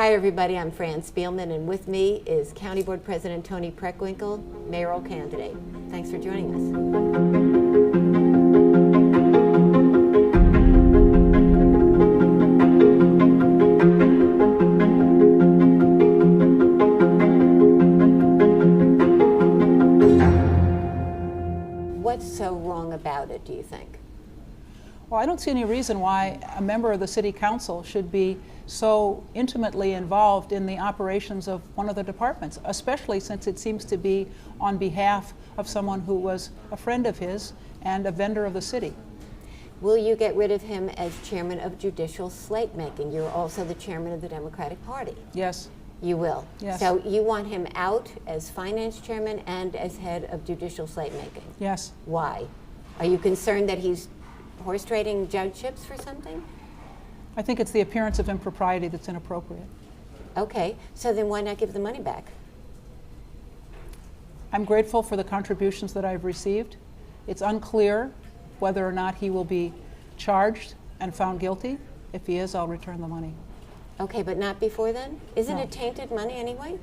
Hi everybody, I'm Fran Spielman, and with me is County Board President Toni Preckwinkle, mayoral candidate. Thanks for joining us. What's so wrong about it, do you think? Well, I don't see any reason why a member of the City Council should be so intimately involved in the operations of one of the departments, especially since it seems to be on behalf of someone who was a friend of his and a vendor of the city. Will you get rid of him as chairman of judicial slate making? You're also the chairman of the Democratic Party. Yes. You will? Yes. So you want him out as finance chairman and as head of judicial slate making? Yes. Why? Are you concerned that he's horse trading judgeships for something? I think it's the appearance of impropriety that's inappropriate. Okay, so then why not give the money back? I'm grateful for the contributions that I've received. It's unclear whether or not he will be charged and found guilty. If he is, I'll return the money. Okay, but not before then? Isn't No. it tainted money anyway?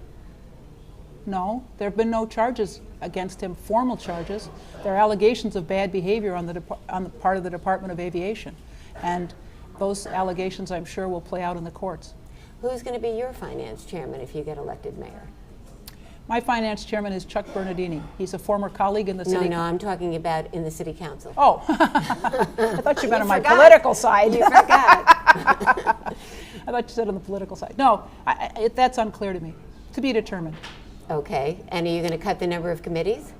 No, there have been no charges against him, formal charges. There are allegations of bad behavior on the part of the Department of Aviation. And those allegations, I'm sure, will play out in the courts. Who's going to be your finance chairman if you get elected mayor? My finance chairman is Chuck Bernardini. He's a former colleague in the city. No, I'm talking about in the city council. Oh, I thought you meant on my forgot. political side. You forgot. I thought you said on the political side. No, that's unclear to me. To be determined. Okay, and are you going to cut the number of committees?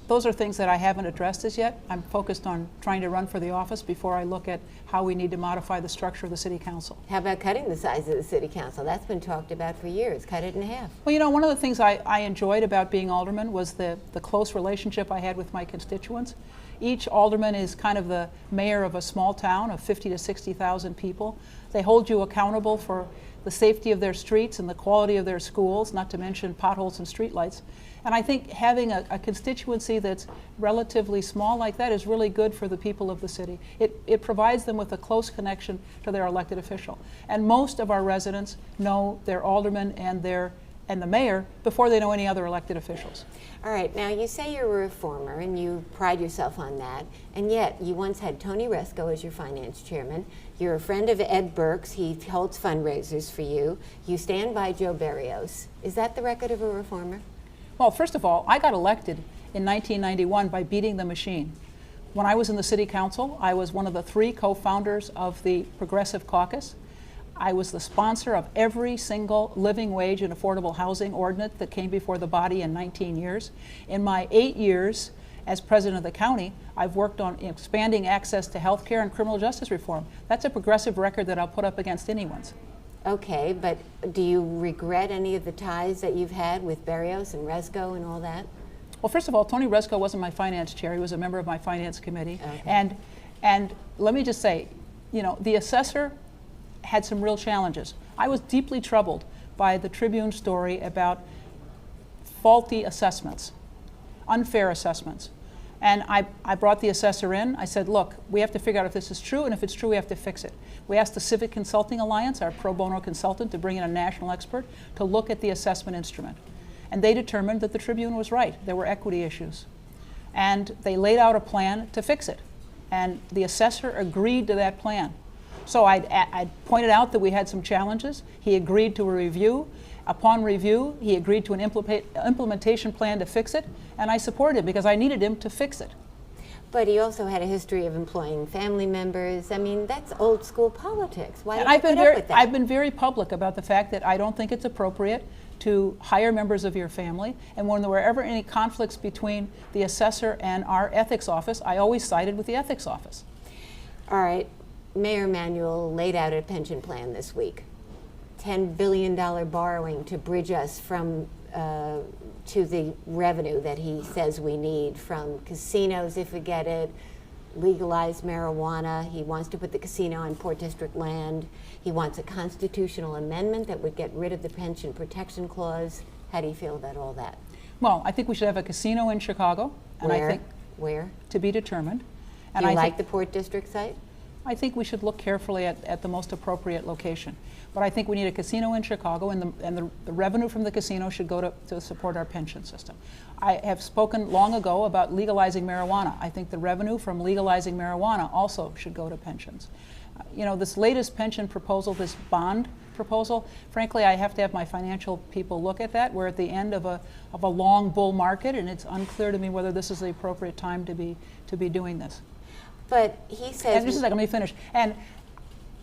Those are things that I haven't addressed as yet. I'm focused on trying to run for the office before I look at how we need to modify the structure of the city council. How about cutting the size of the city council? That's been talked about for years. Cut it in half. Well, you know, one of the things I enjoyed about being alderman was the close relationship I had with my constituents. Each alderman is kind of the mayor of a small town of 50 to 60,000 people. They hold you accountable for the safety of their streets and the quality of their schools, not to mention potholes and streetlights. And I think having a constituency that's relatively small like that is really good for the people of the city. It provides them with a close connection to their elected official. And most of our residents know their alderman and the mayor before they know any other elected officials. All right, now you say you're a reformer and you pride yourself on that, and yet you once had Tony Resco as your finance chairman. You're a friend of Ed Burke's. He holds fundraisers for you. You stand by Joe Berrios. Is that the record of a reformer? Well, first of all, I got elected in 1991 by beating the machine. When I was in the city council, I was one of the 3 co-founders of the Progressive Caucus. I was the sponsor of every single living wage and affordable housing ordinance that came before the body in 19 years. In my 8 years as president of the county, I've worked on expanding access to health care and criminal justice reform. That's a progressive record that I'll put up against anyone's. Okay, but do you regret any of the ties that you've had with Berrios and Resco and all that? Well, first of all, Tony Resco wasn't my finance chair. He was a member of my finance committee. Okay. And let me just say, you know, the assessor had some real challenges. I was deeply troubled by the Tribune story about faulty assessments, unfair assessments. And I brought the assessor in. I said, look, we have to figure out if this is true, and if it's true, we have to fix it. We asked the Civic Consulting Alliance, our pro bono consultant, to bring in a national expert to look at the assessment instrument. And they determined that the Tribune was right. There were equity issues. And they laid out a plan to fix it. And the assessor agreed to that plan. So I pointed out that we had some challenges. He agreed to a review. Upon review, he agreed to an implementation plan to fix it, and I supported him because I needed him to fix it. But he also had a history of employing family members. I mean, that's old school politics. Why And did you put up with that? I've been very public about the fact that I don't think it's appropriate to hire members of your family, and when there were ever any conflicts between the assessor and our ethics office, I always sided with the ethics office. All right, Mayor Emanuel laid out a pension plan this week. $10 billion borrowing to bridge us from to the revenue that he says we need from casinos if we get it, legalized marijuana. He wants to put the casino on Port District land. He wants a constitutional amendment that would get rid of the pension protection clause. How do you feel about all that? Well, I think we should have a casino in Chicago. And Where? I think Where? to be determined. Do you like the Port District site? I think we should look carefully at the most appropriate location. But I think we need a casino in Chicago, and the revenue from the casino should go to support our pension system. I have spoken long ago about legalizing marijuana. I think the revenue from legalizing marijuana also should go to pensions. You know, this latest pension proposal, this bond proposal, frankly, I have to have my financial people look at that. We're at the end of a long bull market, and it's unclear to me whether this is the appropriate time to be doing this. But he says... And just a second, let me finish. And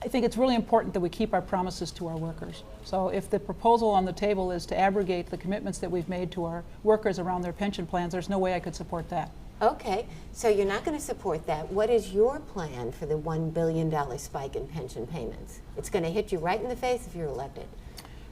I think it's really important that we keep our promises to our workers. So if the proposal on the table is to abrogate the commitments that we've made to our workers around their pension plans, there's no way I could support that. Okay, so you're not going to support that. What is your plan for the $1 billion spike in pension payments? It's going to hit you right in the face if you're elected.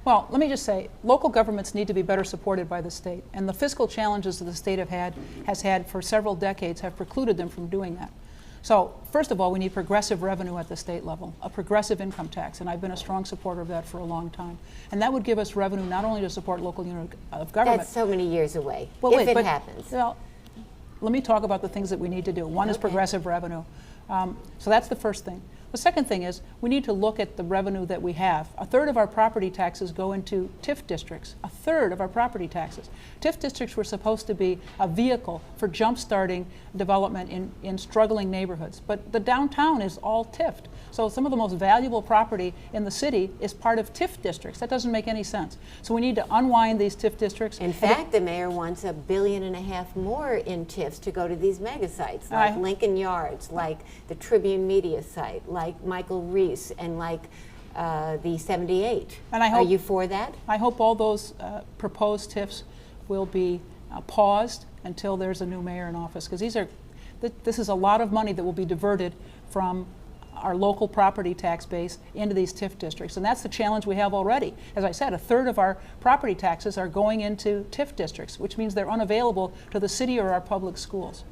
Well, let me just say, local governments need to be better supported by the state, and the fiscal challenges that the state has had for several decades have precluded them from doing that. So, first of all, we need progressive revenue at the state level, a progressive income tax, and I've been a strong supporter of that for a long time. And that would give us revenue not only to support local unit of government. That's so many years away, well, if it happens. Well, let me talk about the things that we need to do. One is progressive revenue. So that's the first thing. The second thing is we need to look at the revenue that we have. A third of our property taxes go into TIF districts. A third of our property taxes. TIF districts were supposed to be a vehicle for jump-starting development in struggling neighborhoods. But the downtown is all TIFed. So some of the most valuable property in the city is part of TIF districts. That doesn't make any sense. So we need to unwind these TIF districts. In fact, the mayor wants $1.5 billion more in TIFs to go to these mega sites, like Lincoln Yards, like the Tribune Media site, like Michael Reese, and like the 78. And I hope, are you for that? I hope all those proposed TIFs will be paused until there's a new mayor in office, because this is a lot of money that will be diverted from our local property tax base into these TIF districts. And that's the challenge we have already. As I said, a third of our property taxes are going into TIF districts, which means they're unavailable to the city or our public schools.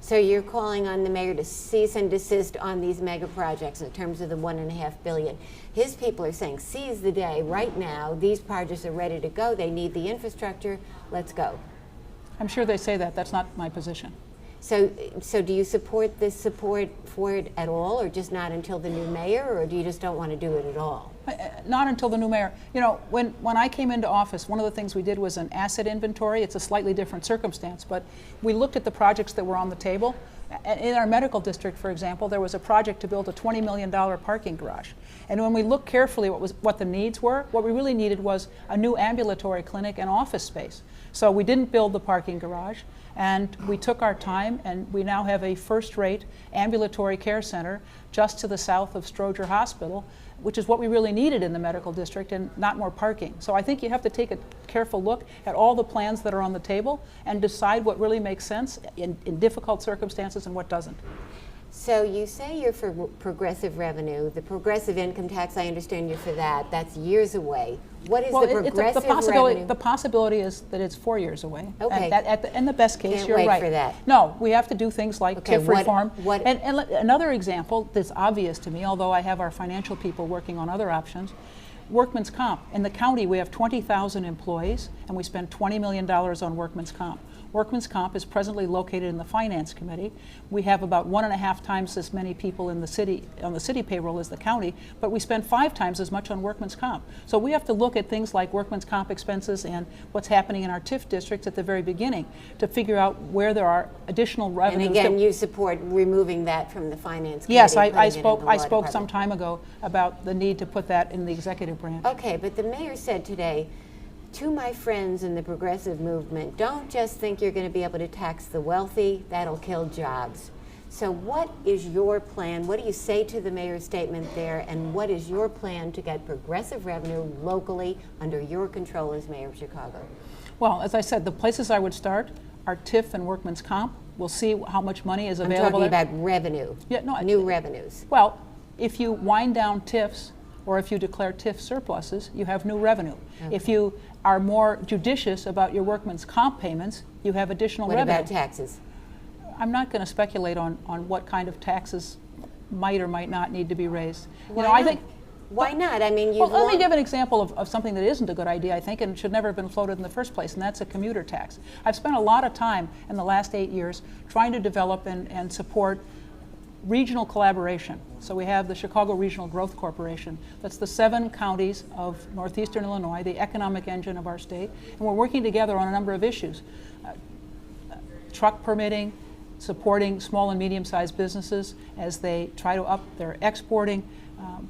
So you're calling on the mayor to cease and desist on these mega projects in terms of the $1.5 billion. His people are saying, seize the day right now. These projects are ready to go. They need the infrastructure. Let's go. I'm sure they say that. That's not my position. So do you support this support for it at all, or just not until the new mayor, or do you just don't want to do it at all? Not until the new mayor. You know, when I came into office, one of the things we did was an asset inventory. It's a slightly different circumstance, but we looked at the projects that were on the table. In our medical district, for example, there was a project to build a $20 million parking garage. And when we looked carefully what the needs were, what we really needed was a new ambulatory clinic and office space. So we didn't build the parking garage, and we took our time, and we now have a first-rate ambulatory care center just to the south of Stroger Hospital, which is what we really needed in the medical district, and not more parking. So I think you have to take a careful look at all the plans that are on the table and decide what really makes sense in difficult circumstances and what doesn't. So you say you're for progressive revenue. The progressive income tax, I understand you're for that. That's years away. What is the progressive revenue? The possibility is that it's 4 years away. Okay. In the best case, Can't you're wait right. for that. No, we have to do things like TIF reform. And Another example that's obvious to me, although I have our financial people working on other options, workman's comp. In the county, we have 20,000 employees, and we spend $20 million on workman's comp. Workman's comp is presently located in the Finance Committee. We have about 1.5 times as many people in the city, on the city payroll as the county, but we spend 5 times as much on workman's comp. So we have to look at things like workman's comp expenses and what's happening in our TIF districts at the very beginning to figure out where there are additional revenues. And again, you support removing that from the Finance Committee? Yes, I spoke some time ago about the need to put that in the executive branch. Okay, but the mayor said today, to my friends in the progressive movement, don't just think you're going to be able to tax the wealthy. That'll kill jobs. So what is your plan? What do you say to the mayor's statement there? And what is your plan to get progressive revenue locally under your control as mayor of Chicago? Well, as I said, the places I would start are TIF and workman's comp. We'll see how much money is available. I'm talking about revenue, new revenues. Well, if you wind down TIFs, or if you declare TIF surpluses, you have new revenue. Okay. If you are more judicious about your workman's comp payments, you have additional revenue. What about taxes? I'm not going to speculate on what kind of taxes might or might not need to be raised. Why not? I think. Why not? I mean, let me give an example of something that isn't a good idea, I think, and should never have been floated in the first place, and that's a commuter tax. I've spent a lot of time in the last 8 years trying to develop and support regional collaboration. So we have the Chicago Regional Growth Corporation. That's the 7 counties of northeastern Illinois, the economic engine of our state. And we're working together on a number of issues. Truck permitting, supporting small and medium-sized businesses as they try to up their exporting,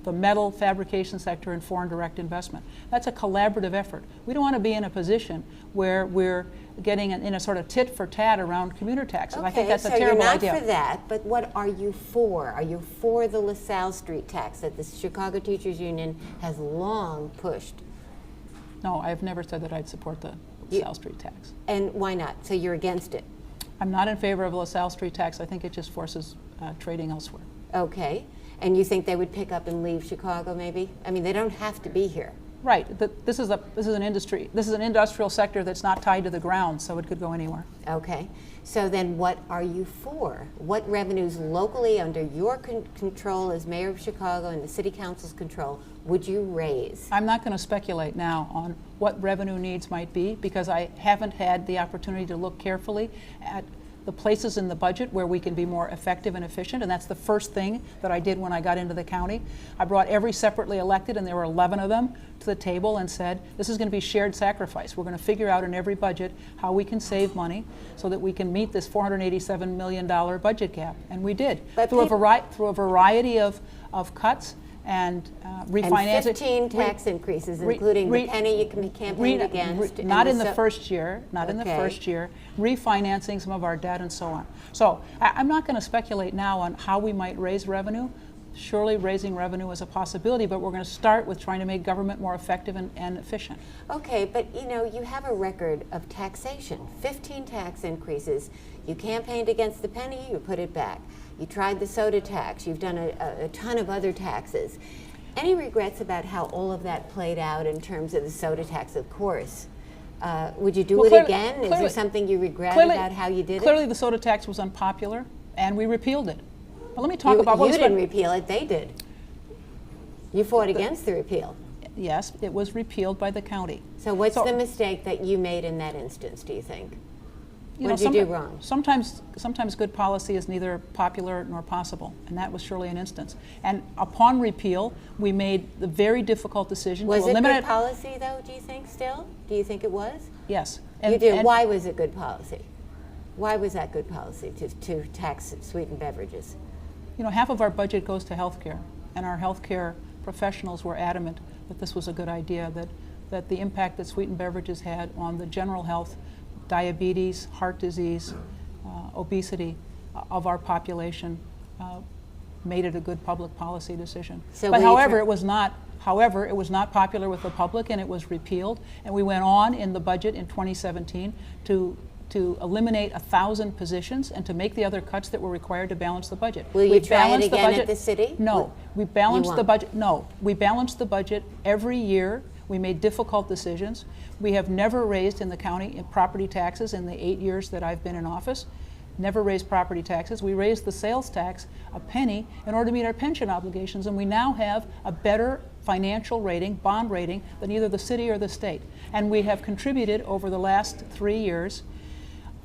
the metal fabrication sector, and foreign direct investment. That's a collaborative effort. We don't want to be in a position where we're getting in a sort of tit for tat around commuter taxes. I think that's a terrible idea. So you're not for that, but what are you for? Are you for the LaSalle Street tax that the Chicago Teachers Union has long pushed? No, I've never said that I'd support the LaSalle Street tax. And why not? So you're against it? I'm not in favor of a LaSalle Street tax. I think it just forces trading elsewhere. Okay. And you think they would pick up and leave Chicago, maybe? I mean, they don't have to be here. Right. This is an industry. This is an industrial sector that's not tied to the ground, so it could go anywhere. Okay. So then, what are you for? What revenues locally, under your control as mayor of Chicago and the city council's control, would you raise? I'm not going to speculate now on what revenue needs might be, because I haven't had the opportunity to look carefully at the places in the budget where we can be more effective and efficient, and that's the first thing that I did when I got into the county. I brought every separately elected, and there were 11 of them, to the table and said, this is going to be shared sacrifice. We're going to figure out in every budget how we can save money so that we can meet this $487 million budget gap, and we did. But through a variety of cuts and refinancing. And 15 tax increases, including the penny you can campaign against. Not in the first year, not in the first year, refinancing some of our debt and so on. So I'm not going to speculate now on how we might raise revenue. Surely raising revenue is a possibility, but we're going to start with trying to make government more effective and efficient. Okay, but you have a record of taxation, 15 tax increases. You campaigned against the penny, you put it back. You tried the soda tax. You've done a ton of other taxes. Any regrets about how all of that played out in terms of the soda tax, of course? Would you do it again? Is there something you regret about how you did it? Clearly the soda tax was unpopular, and we repealed it. But let me talk about what you didn't repeal it, they did. You fought against the repeal. Yes, it was repealed by the county. So what's the mistake that you made in that instance, do you think? What did you do wrong? Sometimes good policy is neither popular nor possible, and that was surely an instance. And upon repeal, we made the very difficult decision to eliminate. Was it good policy, though, do you think, still? Do you think it was? Yes. You do. Why was it good policy? Why was that good policy to tax sweetened beverages? Half of our budget goes to health care, and our health care professionals were adamant that this was a good idea, that the impact that sweetened beverages had on the general health, diabetes, heart disease, obesity of our population made it a good public policy decision. But however, it was not popular with the public, and it was repealed. And we went on in the budget in 2017 to eliminate 1,000 positions and to make the other cuts that were required to balance the budget. Will you try it again at the city? No, we balanced the budget. No, we balanced the budget every year. We made difficult decisions. We have never raised in the county property taxes in the 8 years that I've been in office. Never raised property taxes. We raised the sales tax a penny in order to meet our pension obligations, and we now have a better financial rating, bond rating, than either the city or the state. And we have contributed over the last 3 years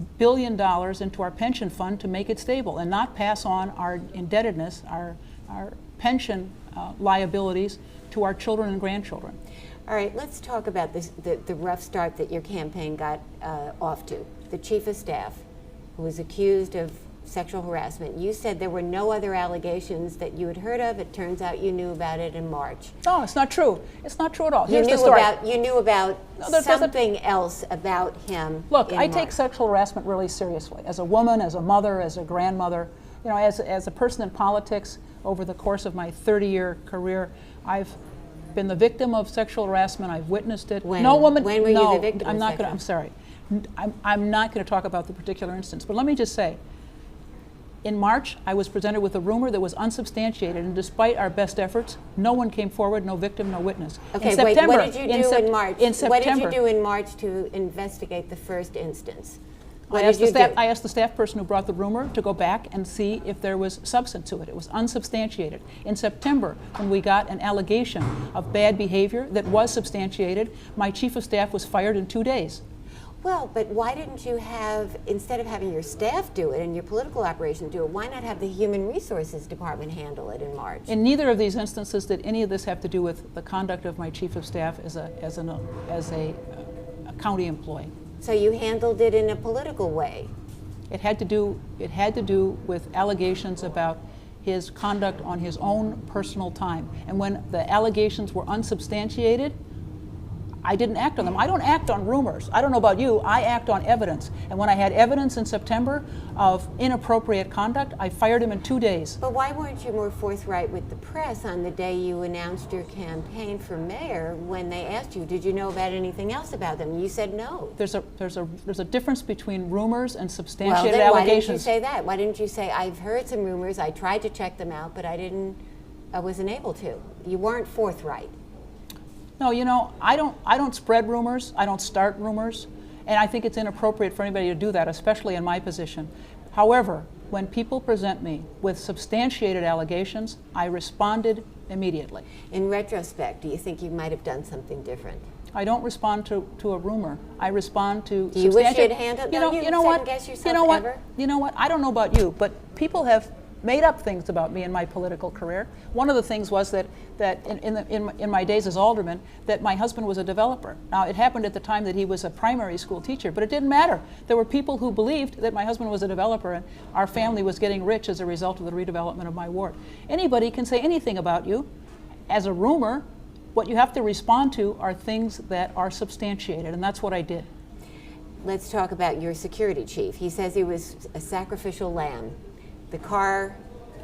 $1 billion into our pension fund to make it stable and not pass on our indebtedness, our pension liabilities to our children and grandchildren. All right, let's talk about the rough start that your campaign got off to. The chief of staff, who was accused of sexual harassment. You said there were no other allegations that you had heard of. It turns out you knew about it in March. No, it's not true. It's not true at all. You knew about something else about him. Look, I take sexual harassment really seriously. As a woman, as a mother, as a grandmother, as a person in politics over the course of my 30-year career, I've been the victim of sexual harassment. I've witnessed it. When were you the victim? I'm sorry. I'm not going to talk about the particular instance, but let me just say, in March, I was presented with a rumor that was unsubstantiated, and despite our best efforts, no one came forward, no victim, no witness. Okay, wait, what did you do in March? What did you do in March to investigate the first instance? I asked the staff person who brought the rumor to go back and see if there was substance to it. It was unsubstantiated. In September, when we got an allegation of bad behavior that was substantiated, my chief of staff was fired in 2 days. Well, but why didn't you have, instead of having your staff do it and your political operation do it, why not have the Human Resources Department handle it in March? In neither of these instances did any of this have to do with the conduct of my chief of staff as a county employee. So you handled it in a political way. It had to do with allegations about his conduct on his own personal time. And when the allegations were unsubstantiated, I didn't act on them. I don't act on rumors. I don't know about you, I act on evidence. And when I had evidence in September of inappropriate conduct, I fired him in 2 days. But why weren't you more forthright with the press on the day you announced your campaign for mayor when they asked you, did you know about anything else about them? You said no. There's a difference between rumors and Well, substantiated then why didn't you allegations. say that? Why didn't you say, I've heard some rumors, I tried to check them out, but I wasn't able to? You weren't forthright. No, you know, I don't spread rumors, I don't start rumors, and I think it's inappropriate for anybody to do that, especially in my position. However, when people present me with substantiated allegations, I responded immediately. In retrospect, do you think you might have done something different? I don't respond to a rumor. I respond to Do you wish substantiated. you'd handled? You No, know, you you know what? second-guess yourself You know what? ever? You know what? I don't know about you, but people have made up things about me in my political career. One of the things was that in my days as alderman, that my husband was a developer. Now, it happened at the time that he was a primary school teacher, but it didn't matter. There were people who believed that my husband was a developer and our family was getting rich as a result of the redevelopment of my ward. Anybody can say anything about you as a rumor. What you have to respond to are things that are substantiated, and that's what I did. Let's talk about your security chief. He says he was a sacrificial lamb. The car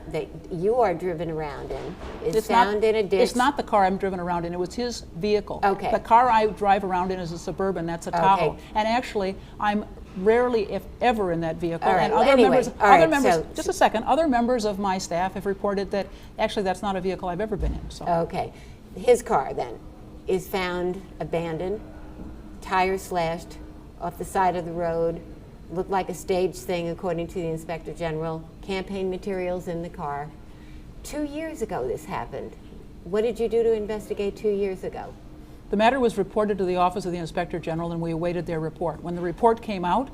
that you are driven around in is found in a ditch. It's not the car I'm driven around in. It was his vehicle. Okay. The car I drive around in is a Suburban. That's a Tahoe. Okay. And actually, I'm rarely, if ever, in that vehicle. All right, And well, other anyway, members, all right, other members. so- Just a second. Other members of my staff have reported that actually that's not a vehicle I've ever been in. So. Okay. His car then is found abandoned, tires slashed off the side of the road, looked like a staged thing according to the Inspector General, campaign materials in the car. 2 years ago this happened. What did you do to investigate 2 years ago? The matter was reported to the Office of the Inspector General, and we awaited their report. When the report came out,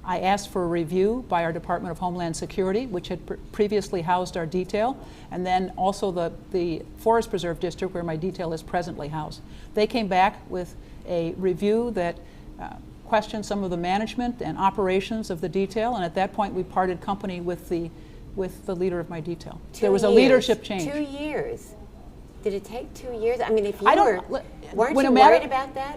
I asked for a review by our Department of Homeland Security, which had previously housed our detail, and then also the Forest Preserve District, where my detail is presently housed. They came back with a review that questioned some of the management and operations of the detail, and at that point we parted company with the leader of my detail. There was a leadership change. 2 years. Did it take 2 years? I mean, if you I don't- weren't when you a matter- worried about that?